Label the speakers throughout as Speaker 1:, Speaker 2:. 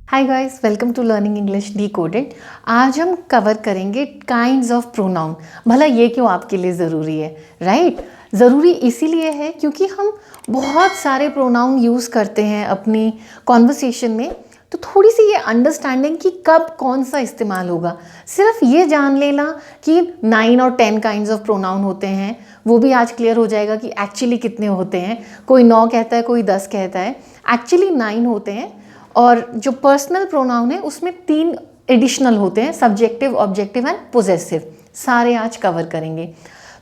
Speaker 1: Hi guys, welcome to learning English decoded. आज हम cover करेंगे काइंड्स ऑफ प्रोनाउन। भला ये क्यों आपके लिए ज़रूरी है, राइट? ज़रूरी इसीलिए है क्योंकि हम बहुत सारे प्रोनाउन यूज़ करते हैं अपनी कॉन्वर्सेशन में। तो थोड़ी सी ये अंडरस्टैंडिंग कि कब कौन सा इस्तेमाल होगा, सिर्फ ये जान लेना कि 9 और 10 काइंड्स ऑफ प्रोनाउन होते हैं, वो भी आज क्लियर हो जाएगा कि एक्चुअली कितने होते हैं। कोई 9 कहता है, कोई 10 कहता है, एक्चुअली 9 होते हैं। और जो पर्सनल प्रोनाउन है उसमें 3 एडिशनल होते हैं, सब्जेक्टिव, ऑब्जेक्टिव एंड पोजेसिव। सारे आज कवर करेंगे।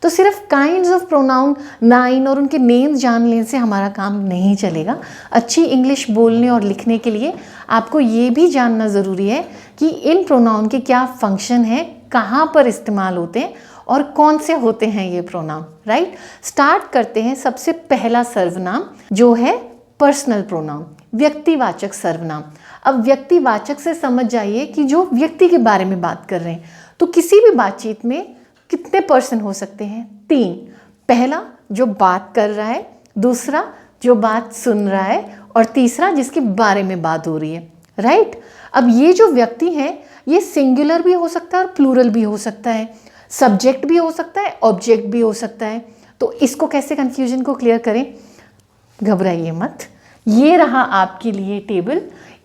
Speaker 1: तो सिर्फ काइंड्स ऑफ प्रोनाउन 9 और उनके नेम्स जान लेने से हमारा काम नहीं चलेगा। अच्छी इंग्लिश बोलने और लिखने के लिए आपको ये भी जानना ज़रूरी है कि इन प्रोनाउन के क्या फंक्शन है, कहाँ पर इस्तेमाल होते हैं और कौन से होते हैं ये प्रोनाउन, राइट? स्टार्ट करते हैं। सबसे पहला सर्वनाम जो है पर्सनल प्रोनाउन, व्यक्तिवाचक सर्वनाम। अब व्यक्तिवाचक से समझ जाइए कि जो व्यक्ति के बारे में बात कर रहे हैं। तो किसी भी बातचीत में कितने पर्सन हो सकते हैं? 3। पहला जो बात कर रहा है, दूसरा जो बात सुन रहा है और तीसरा जिसके बारे में बात हो रही है, राइट? अब ये जो व्यक्ति है ये सिंगुलर भी हो सकता है और प्लूरल भी हो सकता है, सब्जेक्ट भी हो सकता है, ऑब्जेक्ट भी हो सकता है। तो इसको कैसे कन्फ्यूजन को क्लियर करें? घबराइए मत, ये रहा आपके लिए टेबल।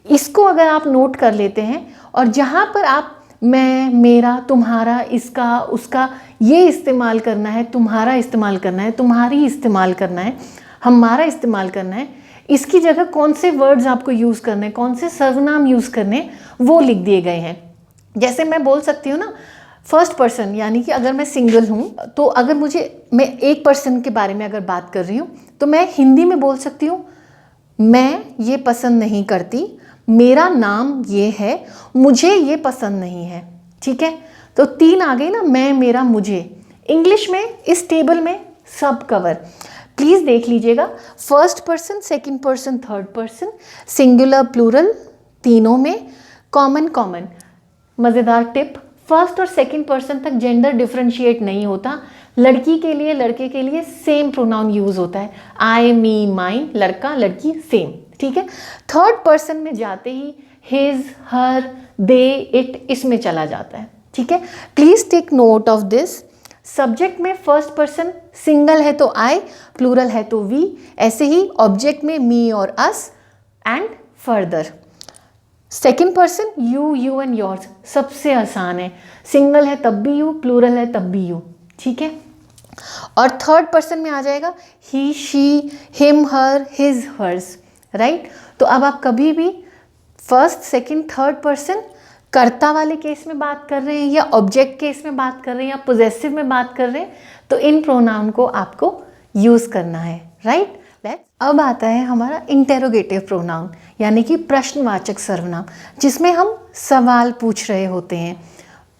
Speaker 1: इसको अगर आप नोट कर लेते हैं और जहाँ पर आप मैं, मेरा, तुम्हारा, इसका, उसका ये इस्तेमाल करना है, तुम्हारा इस्तेमाल करना है, तुम्हारी इस्तेमाल करना है, हमारा इस्तेमाल करना है, इसकी जगह कौन से वर्ड्स आपको यूज़ करने हैं, कौन से सर्वनाम यूज़ करने हैं, वो लिख दिए गए हैं। जैसे मैं बोल सकती हूँ ना, फर्स्ट पर्सन, यानी कि अगर मैं सिंगल हूँ तो अगर मैं एक पर्सन के बारे में अगर बात कर रही हूँ तो मैं हिंदी में बोल सकती हूँ, मैं ये पसंद नहीं करती, मेरा नाम ये है, मुझे ये पसंद नहीं है। ठीक है, तो 3 आ गई ना, मैं, मेरा, मुझे। इंग्लिश में इस टेबल में सब कवर। प्लीज़ देख लीजिएगा, first person, second person, third person, singular, plural, तीनों में कॉमन। मज़ेदार टिप, फर्स्ट और सेकंड पर्सन तक जेंडर डिफरेंशिएट नहीं होता। लड़की के लिए, लड़के के लिए सेम प्रोनाउन यूज़ होता है, आई, मी, माइन, लड़का, लड़की सेम। ठीक है, थर्ड पर्सन में जाते ही हिज, हर, दे, इट, इसमें चला जाता है। ठीक है, please take note of this. Subject में फर्स्ट पर्सन सिंगल है तो आई, प्लूरल है तो वी, ऐसे ही ऑब्जेक्ट में मी और us and further. Second person you and yours, सबसे आसान है, सिंगल है तब भी यू, प्लूरल है तब भी यू। ठीक है, और थर्ड पर्सन में आ जाएगा he, she, him, her, his, hers, right? तो अब आप कभी भी फर्स्ट, सेकंड, थर्ड पर्सन कर्ता वाले केस में बात कर रहे हैं या ऑब्जेक्ट केस में बात कर रहे हैं या पोजेसिव में बात कर रहे हैं तो इन प्रोनाउन को आपको यूज़ करना है, राइट? अब आता है हमारा इंटेरोगेटिव प्रोनाउन, यानी कि प्रश्नवाचक सर्वनाम, जिसमें हम सवाल पूछ रहे होते हैं।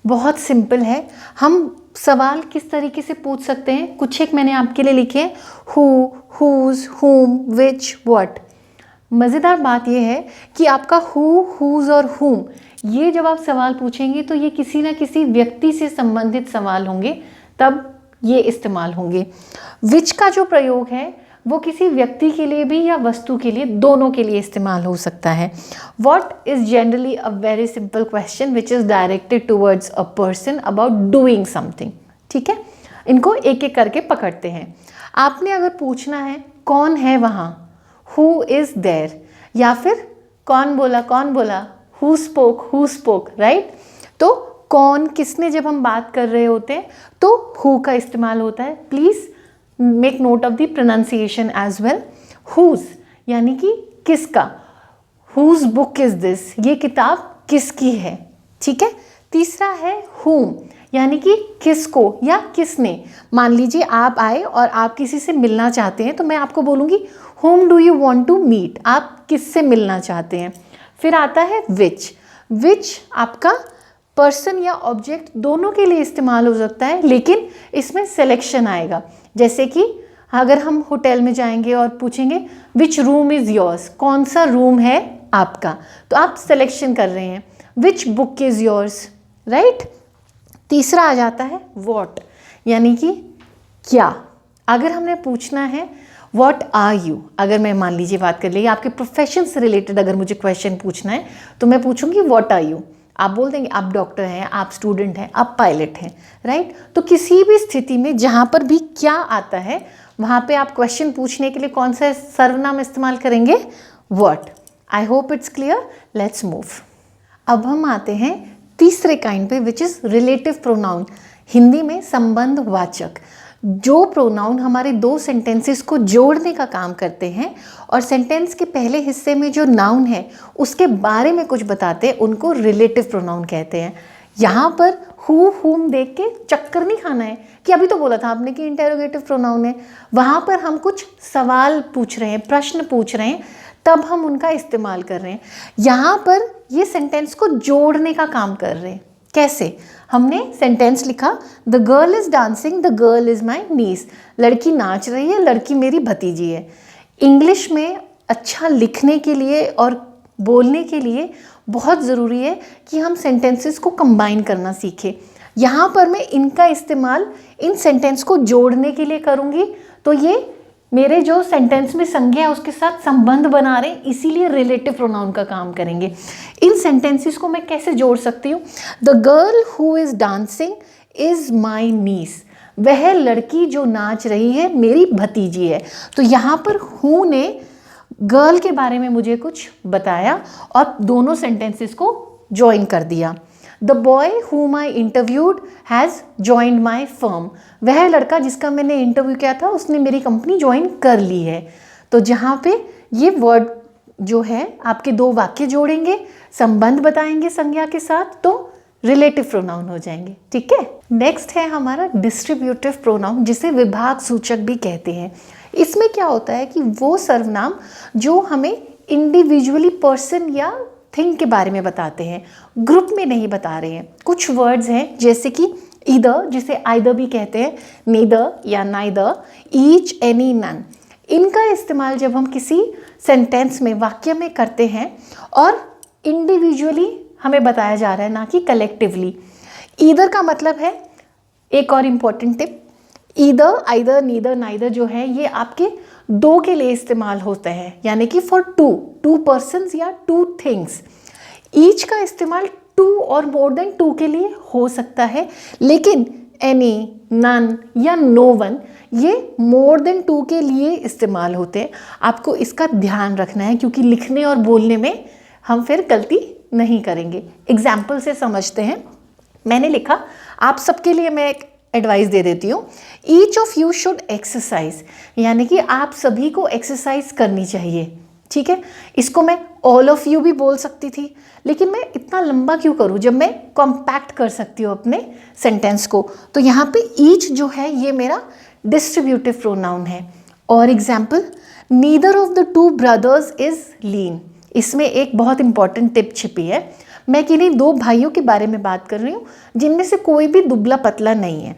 Speaker 1: बहुत सिंपल है, हम सवाल किस तरीके से पूछ सकते हैं, कुछ एक मैंने आपके लिए लिखे हैं, हु, हुज, हुम, विच, व्हाट। मज़ेदार बात यह है कि आपका हु, हुज और हुम, ये जब आप सवाल पूछेंगे तो ये किसी ना किसी व्यक्ति से संबंधित सवाल होंगे, तब ये इस्तेमाल होंगे। विच का जो प्रयोग है वो किसी व्यक्ति के लिए भी या वस्तु के लिए, दोनों के लिए इस्तेमाल हो सकता है। What is generally a very simple question which is directed towards a person about doing something। ठीक है, इनको एक एक करके पकड़ते हैं। आपने अगर पूछना है कौन है वहाँ, who is there, या फिर कौन बोला, who spoke, राइट? तो कौन, किसने, जब हम बात कर रहे होते हैं तो who का इस्तेमाल होता है। Please make note of the pronunciation as well. Whose यानी कि किसका, हुज बुक इज दिस, ये किताब किसकी है। ठीक है, तीसरा है हुम, यानी कि किसको या किसने। मान लीजिए आप आए और आप किसी से मिलना चाहते हैं तो मैं आपको बोलूँगी whom do you want to meet, आप किससे मिलना चाहते हैं। फिर आता है विच आपका पर्सन या ऑब्जेक्ट दोनों के लिए इस्तेमाल हो सकता है, लेकिन इसमें सिलेक्शन आएगा। जैसे कि अगर हम होटल में जाएंगे और पूछेंगे विच रूम इज़ योर्स, कौन सा रूम है आपका, तो आप सिलेक्शन कर रहे हैं। Which book is yours, right? तीसरा आ जाता है व्हाट, यानी कि क्या। अगर हमने पूछना है व्हाट आर यू, अगर मैं मान लीजिए बात कर ली आपके प्रोफेशन से रिलेटेड अगर मुझे क्वेश्चन पूछना है तो मैं पूछूंगी व्हाट आर यू, आप बोल देंगे आप डॉक्टर हैं, आप स्टूडेंट हैं, आप पायलट हैं, राइट। तो किसी भी स्थिति में जहाँ पर भी क्या आता है वहाँ पे आप क्वेश्चन पूछने के लिए कौन सा सर्वनाम इस्तेमाल करेंगे, what. I hope it's clear, let's move. अब हम आते हैं तीसरे काइंड पे which is relative pronoun, Hindi में संबंधवाचक। जो प्रोनाउन हमारे दो सेंटेंसेस को जोड़ने का काम करते हैं और सेंटेंस के पहले हिस्से में जो नाउन है उसके बारे में कुछ बताते हैं, उनको रिलेटिव प्रोनाउन कहते हैं। यहाँ पर हु हुम देख के चक्कर नहीं खाना है कि अभी तो बोला था आपने कि इंटेरोगेटिव प्रोनाउन है। वहाँ पर हम कुछ सवाल पूछ रहे हैं, प्रश्न पूछ रहे हैं, तब हम उनका इस्तेमाल कर रहे हैं। यहाँ पर ये सेंटेंस को जोड़ने का काम कर रहे हैं। कैसे? हमने सेंटेंस लिखा the girl is dancing, the girl is my niece, लड़की नाच रही है, लड़की मेरी भतीजी है। इंग्लिश में अच्छा लिखने के लिए और बोलने के लिए बहुत ज़रूरी है कि हम सेंटेंसेस को कंबाइन करना सीखें। यहाँ पर मैं इनका इस्तेमाल इन सेंटेंस को जोड़ने के लिए करूँगी, तो ये मेरे जो सेंटेंस में संज्ञा है उसके साथ संबंध बना रहे हैं, इसीलिए रिलेटिव प्रोनाउन का काम करेंगे। इन सेंटेंसेस को मैं कैसे जोड़ सकती हूँ? The girl who is dancing is my niece, वह लड़की जो नाच रही है मेरी भतीजी है। तो यहाँ पर हु ने गर्ल के बारे में मुझे कुछ बताया और दोनों सेंटेंसेस को ज्वाइन कर दिया। The boy whom I interviewed has joined my firm, वह लड़का जिसका मैंने इंटरव्यू किया था उसने मेरी कंपनी ज्वाइन कर ली है। तो जहाँ पे ये वर्ड जो है आपके दो वाक्य जोड़ेंगे, संबंध बताएंगे संज्ञा के साथ, तो रिलेटिव प्रोनाउन हो जाएंगे। ठीक है, नेक्स्ट है हमारा डिस्ट्रीब्यूटिव प्रोनाउन, जिसे विभाग सूचक भी कहते हैं। इसमें क्या होता है कि वो सर्वनाम जो हमें इंडिविजुअली पर्सन या थिंग के बारे में बताते हैं, ग्रुप में नहीं बता रहे हैं। कुछ वर्ड्स हैं जैसे कि ईदर, जिसे आइदर भी कहते हैं, नीदर या नाइदर, ईच, एनी, नन। इनका इस्तेमाल जब हम किसी सेंटेंस में, वाक्य में करते हैं और इंडिविजुअली हमें बताया जा रहा है, ना कि कलेक्टिवली। ईदर का मतलब है, एक और important tip, either, either, neither, neither जो है ये आपके दो के लिए इस्तेमाल होता है, यानी कि फॉर टू पर्सन्स या टू थिंग्स। ईच का इस्तेमाल टू और मोर देन टू के लिए हो सकता है, लेकिन एनी, नन या नो वन ये मोर देन टू के लिए इस्तेमाल होते हैं। आपको इसका ध्यान रखना है क्योंकि लिखने और बोलने में हम फिर गलती नहीं करेंगे। एग्जाम्पल से समझते हैं। मैंने लिखा, आप सबके लिए मैं एक एडवाइस दे देती हूँ, each of you should exercise, यानी कि आप सभी को एक्सरसाइज करनी चाहिए। ठीक है, इसको मैं ऑल ऑफ यू भी बोल सकती थी, लेकिन मैं इतना लंबा क्यों करूँ जब मैं कॉम्पैक्ट कर सकती हूँ अपने सेंटेंस को। तो यहाँ पे ईच जो है ये मेरा डिस्ट्रीब्यूटिव प्रोनाउन है। और example, neither of the two brothers is lean. इसमें एक बहुत इंपॉर्टेंट टिप छिपी है। मैं किन्हीं दो भाइयों के बारे में बात कर रही हूँ जिनमें से कोई भी दुबला पतला नहीं है।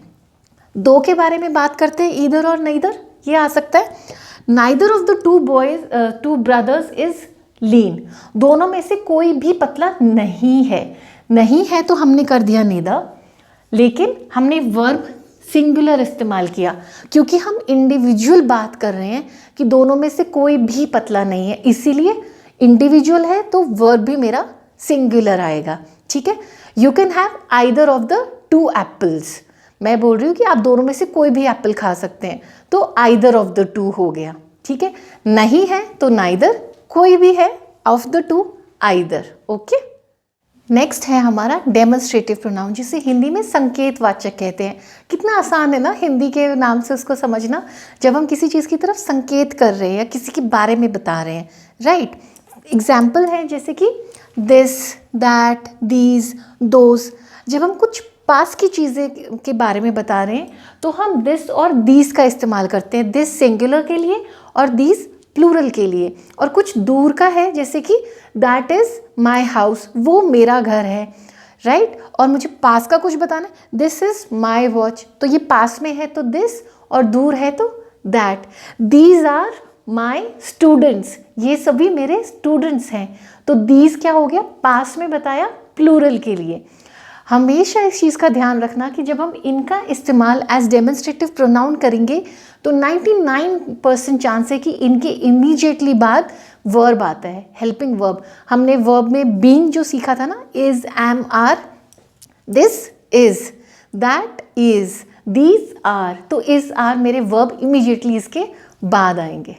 Speaker 1: दो के बारे में बात करते हैं, ईदर और नाइदर, ये आ सकता है। Neither of the two brothers is lean, दोनों में से कोई भी पतला नहीं है। नहीं है तो हमने कर दिया नीदर, लेकिन हमने वर्ब सिंगुलर इस्तेमाल किया क्योंकि हम इंडिविजुअल बात कर रहे हैं कि दोनों में से कोई भी पतला नहीं है, इसीलिए इंडिविजुअल है तो वर्ब भी मेरा सिंगुलर आएगा। ठीक है, you can have either of the to apples, मैं बोल रही हूँ कि आप दोनों में से कोई भी एप्पल खा सकते हैं, तो आइदर ऑफ द टू हो गया। ठीक है, नहीं है तो नाइदर, कोई भी है of the to either. Okay, next है हमारा डेमोन्स्ट्रेटिव प्रोनाउन, जिसे हिंदी में संकेतवाचक कहते हैं। कितना आसान है ना हिंदी के नाम से उसको समझना, जब हम किसी चीज़ की तरफ संकेत कर रहे हैं या किसी के बारे में बता रहे हैं, राइट। एग्जाम्पल है जैसे कि दिस, दैट, दीज, दोज। जब हम कुछ पास की चीज़ें के बारे में बता रहे हैं तो हम दिस और दीज का इस्तेमाल करते हैं, दिस सिंगुलर के लिए और दीज प्लूरल के लिए। और कुछ दूर का है जैसे कि दैट इज़ माई हाउस, वो मेरा घर है, राइट। और मुझे पास का कुछ बताना है, दिस इज़ माई वॉच, तो ये पास में है तो दिस और दूर है तो that. These are my students, ये सभी मेरे स्टूडेंट्स हैं, तो दीज क्या हो गया, पास में बताया प्लूरल के लिए। हमेशा इस चीज़ का ध्यान रखना कि जब हम इनका इस्तेमाल एज डेमोन्स्ट्रेटिव प्रोनाउन करेंगे तो 99% चांस है कि इनके इमीडिएटली बाद वर्ब आता है, हेल्पिंग वर्ब। हमने वर्ब में बीइंग जो सीखा था ना, is, am, are, this is, that is, these are, तो इज आर मेरे वर्ब इमीडिएटली इसके बाद आएंगे।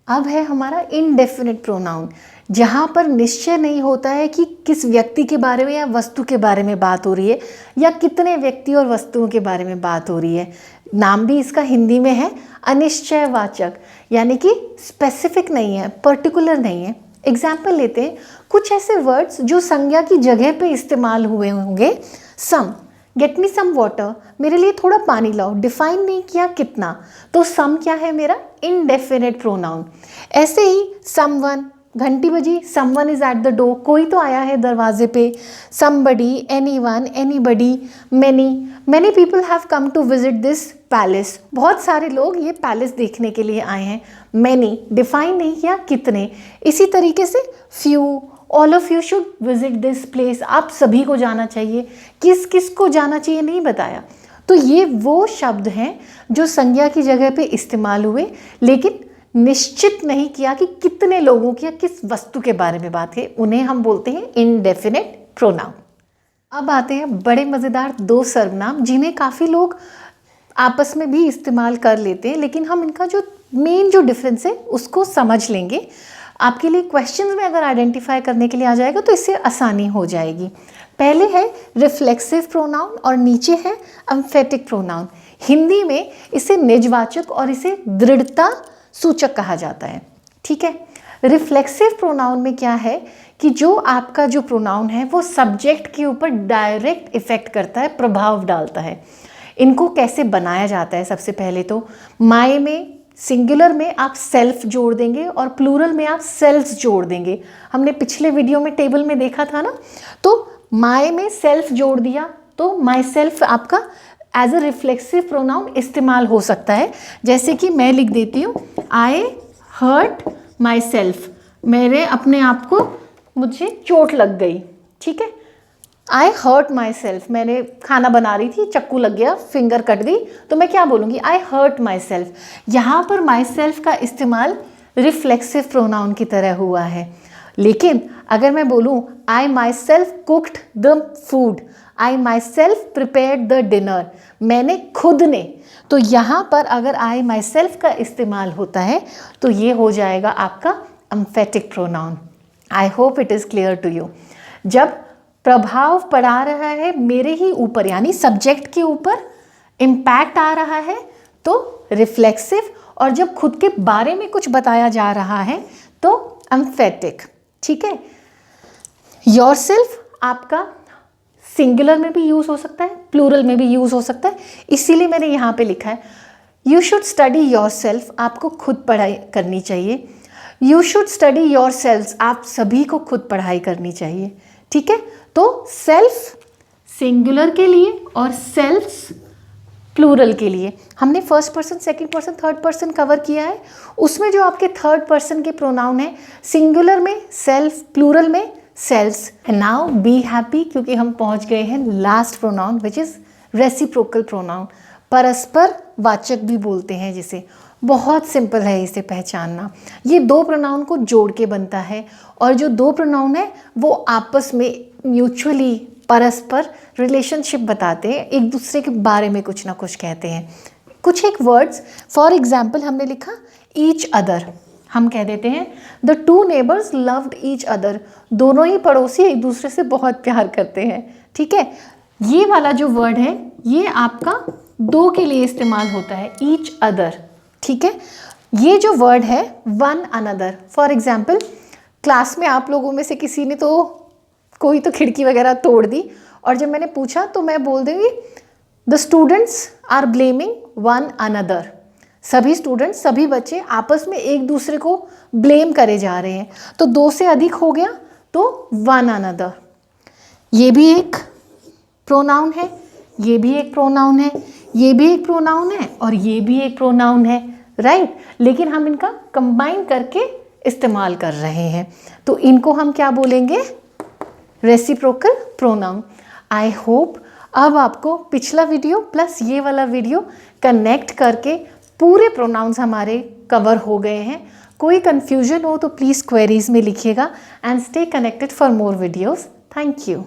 Speaker 1: अब है हमारा इनडेफिनिट प्रोनाउन, जहाँ पर निश्चय नहीं होता है कि किस व्यक्ति के बारे में या वस्तु के बारे में बात हो रही है या कितने व्यक्ति और वस्तुओं के बारे में बात हो रही है। नाम भी इसका हिंदी में है अनिश्चयवाचक, यानी कि स्पेसिफिक नहीं है, पर्टिकुलर नहीं है। एग्जाम्पल लेते हैं, कुछ ऐसे वर्ड्स जो संज्ञा की जगह पे इस्तेमाल हुए होंगे। सम, गेट मी सम वाटर, मेरे लिए थोड़ा पानी लाओ, डिफाइन नहीं किया कितना, तो सम क्या है मेरा इनडेफिनिट प्रोनाउन। ऐसे ही समवन, घंटी बजी, someone is at the door, कोई तो आया है दरवाजे पे। Somebody, anyone, anybody, many, many people have come to visit this palace, बहुत सारे लोग ये पैलेस देखने के लिए आए हैं। मेनी, डिफाइन नहीं किया कितने। इसी तरीके से few, all of you should visit this place, आप सभी को जाना चाहिए। किस किस को जाना चाहिए नहीं बताया। तो ये वो शब्द हैं जो संज्ञा की जगह पे इस्तेमाल हुए, लेकिन निश्चित नहीं किया कि कितने लोगों की या किस वस्तु के बारे में बात है, उन्हें हम बोलते हैं इनडेफिनिट प्रोनाउन। अब आते हैं बड़े मज़ेदार दो सर्वनाम, जिन्हें काफ़ी लोग आपस में भी इस्तेमाल कर लेते हैं, लेकिन हम इनका जो मेन जो डिफरेंस है उसको समझ लेंगे। आपके लिए क्वेश्चंस में अगर आइडेंटिफाई करने के लिए आ जाएगा तो इससे आसानी हो जाएगी। पहले है रिफ्लेक्सिव प्रोनाउन और नीचे है एम्फेटिक प्रोनाउन। हिंदी में इसे निजवाचक और इसे दृढ़ता सूचक कहा जाता है। ठीक है, रिफ्लेक्सिव प्रोनाउन में क्या है कि जो आपका जो प्रोनाउन है वो सब्जेक्ट के ऊपर डायरेक्ट इफेक्ट करता है, प्रभाव डालता है। इनको कैसे बनाया जाता है? सबसे पहले तो माय में सिंगुलर में आप सेल्फ जोड़ देंगे और प्लूरल में आप सेल्स जोड़ देंगे। हमने पिछले वीडियो में टेबल में देखा था ना, तो माय में सेल्फ जोड़ दिया तो माई सेल्फ आपका एज अ रिफ्लेक्सिव प्रोनाउन इस्तेमाल हो सकता है। जैसे कि मैं लिख देती हूँ, आई हर्ट माई सेल्फ, मेरे अपने आप को मुझे चोट लग गई। ठीक है, आई हर्ट माई सेल्फ, मैंने खाना बना रही थी, चक्कू लग गया, फिंगर कट गई, तो मैं क्या बोलूँगी? आई हर्ट माई सेल्फ। यहाँ पर माई सेल्फ का इस्तेमाल रिफ्लेक्सिव प्रोनाउन की तरह हुआ है। लेकिन अगर मैं बोलूँ I myself cooked the food, I myself prepared the dinner, मैंने खुद ने, तो यहाँ पर अगर आई माई सेल्फ का इस्तेमाल होता है तो ये हो जाएगा आपका emphatic pronoun. I hope it is clear to you. जब प्रभाव पड़ा रहा है मेरे ही ऊपर, यानी सब्जेक्ट के ऊपर इम्पैक्ट आ रहा है, तो रिफ्लेक्सिव, और जब खुद के बारे में कुछ बताया जा रहा है तो एम्फेटिक। ठीक है, योरसेल्फ आपका सिंगुलर में भी यूज़ हो सकता है, प्लूरल में भी यूज़ हो सकता है, इसीलिए मैंने यहाँ पे लिखा है यू शुड स्टडी योरसेल्फ, आपको खुद पढ़ाई करनी चाहिए। यू शुड स्टडी योरसेल्व्स, आप सभी को खुद पढ़ाई करनी चाहिए। ठीक है, तो सेल्फ सिंगुलर के लिए और सेल्फ्स प्लूरल के लिए हमने first person, second person, third person cover किया है। उसमें जो आपके थर्ड पर्सन के प्रोनाउन है, सिंगुलर में सेल्फ, प्लूरल में सेल्फ्स। नाउ बी हैप्पी, क्योंकि हम पहुंच गए हैं last pronoun which is reciprocal pronoun, परस्पर वाचक भी बोलते हैं जिसे। बहुत सिंपल है इसे पहचानना। ये दो प्रोनाउन को जोड़ के बनता है और जो दो प्रोनाउन है वो आपस में म्यूचुअली परस्पर रिलेशनशिप बताते हैं, एक दूसरे के बारे में कुछ ना कुछ कहते हैं। कुछ एक वर्ड्स, फॉर एग्जाम्पल हमने लिखा ईच अदर, हम कह देते हैं the two neighbours loved each other, दोनों ही पड़ोसी एक दूसरे से बहुत प्यार करते हैं। ठीक है, ये वाला जो वर्ड है ये आपका दो के लिए इस्तेमाल होता है, ईच अदर। ठीक है, ये जो वर्ड है one another, for example class में आप लोगों में से किसी ने तो कोई तो खिड़की वगैरह तोड़ दी, और जब मैंने पूछा तो मैं बोल दूँगी the students are blaming one another, सभी स्टूडेंट्स, सभी बच्चे आपस में एक दूसरे को ब्लेम करे जा रहे हैं। तो दो से अधिक हो गया तो वन अनदर। ये भी एक प्रोनाउन है, ये भी एक प्रोनाउन है, ये भी एक प्रोनाउन है और ये भी एक प्रोनाउन है, राइट। लेकिन हम इनका कंबाइन करके इस्तेमाल कर रहे हैं, तो इनको हम क्या बोलेंगे? Reciprocal pronoun. आई होप अब आपको पिछला वीडियो प्लस ये वाला वीडियो कनेक्ट करके पूरे प्रोनाउंस हमारे कवर हो गए हैं। कोई कन्फ्यूजन हो तो प्लीज़ क्वेरीज में लिखिएगा and stay connected for more videos. Thank you.